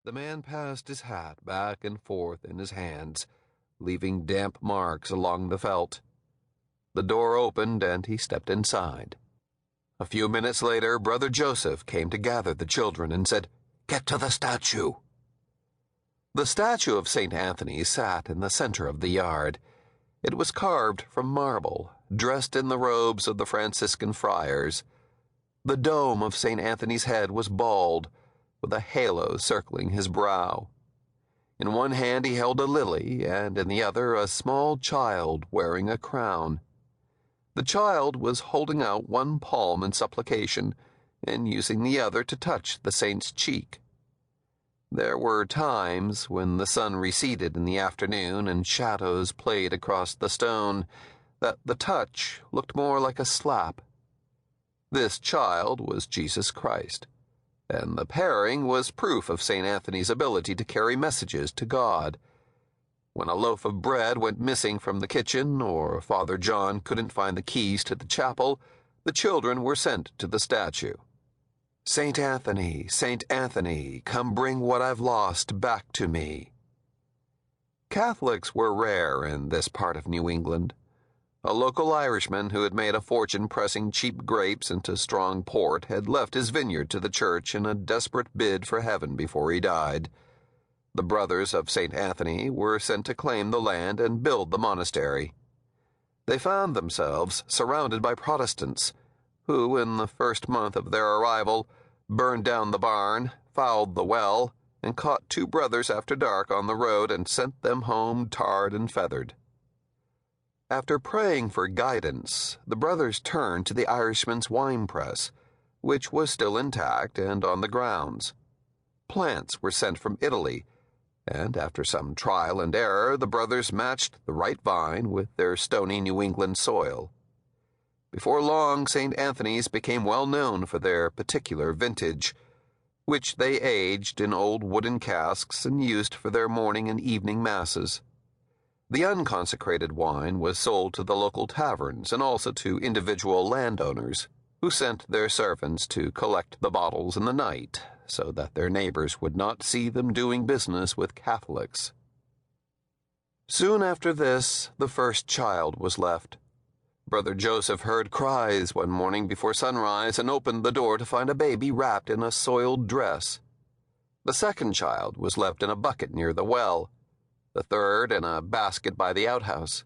The man passed his hat back and forth in his hands, leaving damp marks along the felt. The door opened and he stepped inside. A few minutes later, Brother Joseph came to gather the children and said, "Get to the statue." The statue of St. Anthony sat in the center of the yard. It was carved from marble, dressed in the robes of the Franciscan friars. The dome of St. Anthony's head was bald, with a halo circling his brow. In one hand he held a lily, and in the other a small child wearing a crown. The child was holding out one palm in supplication, and using the other to touch the saint's cheek. There were times, when the sun receded in the afternoon and shadows played across the stone, that the touch looked more like a slap. This child was Jesus Christ, and the pairing was proof of St. Anthony's ability to carry messages to God. When a loaf of bread went missing from the kitchen, or Father John couldn't find the keys to the chapel, the children were sent to the statue. "St. Anthony, come bring what I've lost back to me." Catholics were rare in this part of New England. A local Irishman who had made a fortune pressing cheap grapes into strong port had left his vineyard to the church in a desperate bid for heaven before he died. The brothers of St. Anthony were sent to claim the land and build the monastery. They found themselves surrounded by Protestants, who, in the first month of their arrival, burned down the barn, fouled the well, and caught two brothers after dark on the road and sent them home tarred and feathered. After praying for guidance, the brothers turned to the Irishman's wine press, which was still intact and on the grounds. Plants were sent from Italy, and after some trial and error, the brothers matched the right vine with their stony New England soil. Before long, St. Anthony's became well known for their particular vintage, which they aged in old wooden casks and used for their morning and evening masses. The unconsecrated wine was sold to the local taverns and also to individual landowners, who sent their servants to collect the bottles in the night, so that their neighbors would not see them doing business with Catholics. Soon after this, the first child was left. Brother Joseph heard cries one morning before sunrise and opened the door to find a baby wrapped in a soiled dress. The second child was left in a bucket near the well, the third in a basket by the outhouse.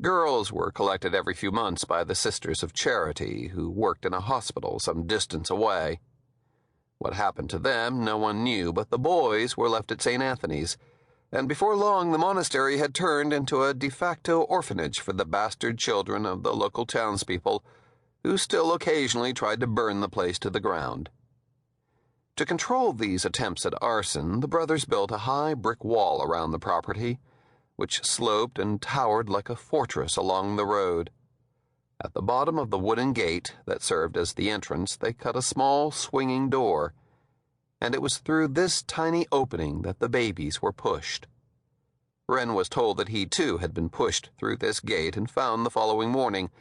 Girls were collected every few months by the Sisters of Charity, who worked in a hospital some distance away. What happened to them no one knew, but the boys were left at St. Anthony's, and before long the monastery had turned into a de facto orphanage for the bastard children of the local townspeople, who still occasionally tried to burn the place to the ground. To control these attempts at arson, the brothers built a high brick wall around the property, which sloped and towered like a fortress along the road. At the bottom of the wooden gate that served as the entrance, they cut a small swinging door, and it was through this tiny opening that the babies were pushed. Wren was told that he too had been pushed through this gate and found the following morning,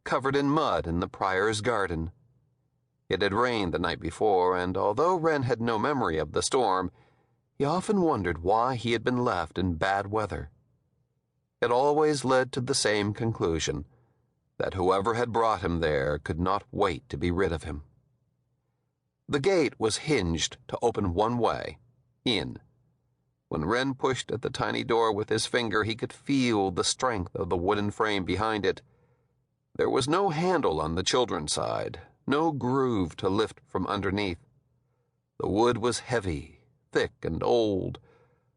covered in mud in the prior's garden. It had rained the night before, and although Wren had no memory of the storm, he often wondered why he had been left in bad weather. It always led to the same conclusion, that whoever had brought him there could not wait to be rid of him. The gate was hinged to open one way, in. When Wren pushed at the tiny door with his finger, he could feel the strength of the wooden frame behind it. There was no handle on the children's side, no groove to lift from underneath. The wood was heavy, thick, and old,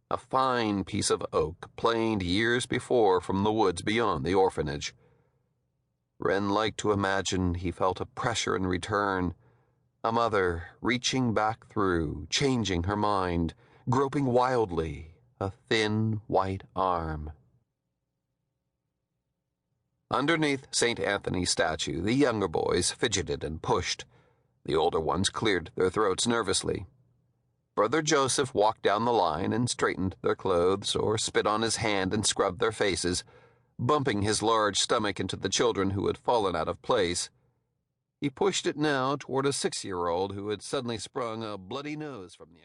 a fine piece of oak planed years before from the woods beyond the orphanage. Wren liked to imagine he felt a pressure in return, a mother reaching back through, changing her mind, groping wildly, a thin white arm. Underneath St. Anthony's statue, the younger boys fidgeted and pushed. The older ones cleared their throats nervously. Brother Joseph walked down the line and straightened their clothes or spit on his hand and scrubbed their faces, bumping his large stomach into the children who had fallen out of place. He pushed it now toward a 6-year-old who had suddenly sprung a bloody nose from the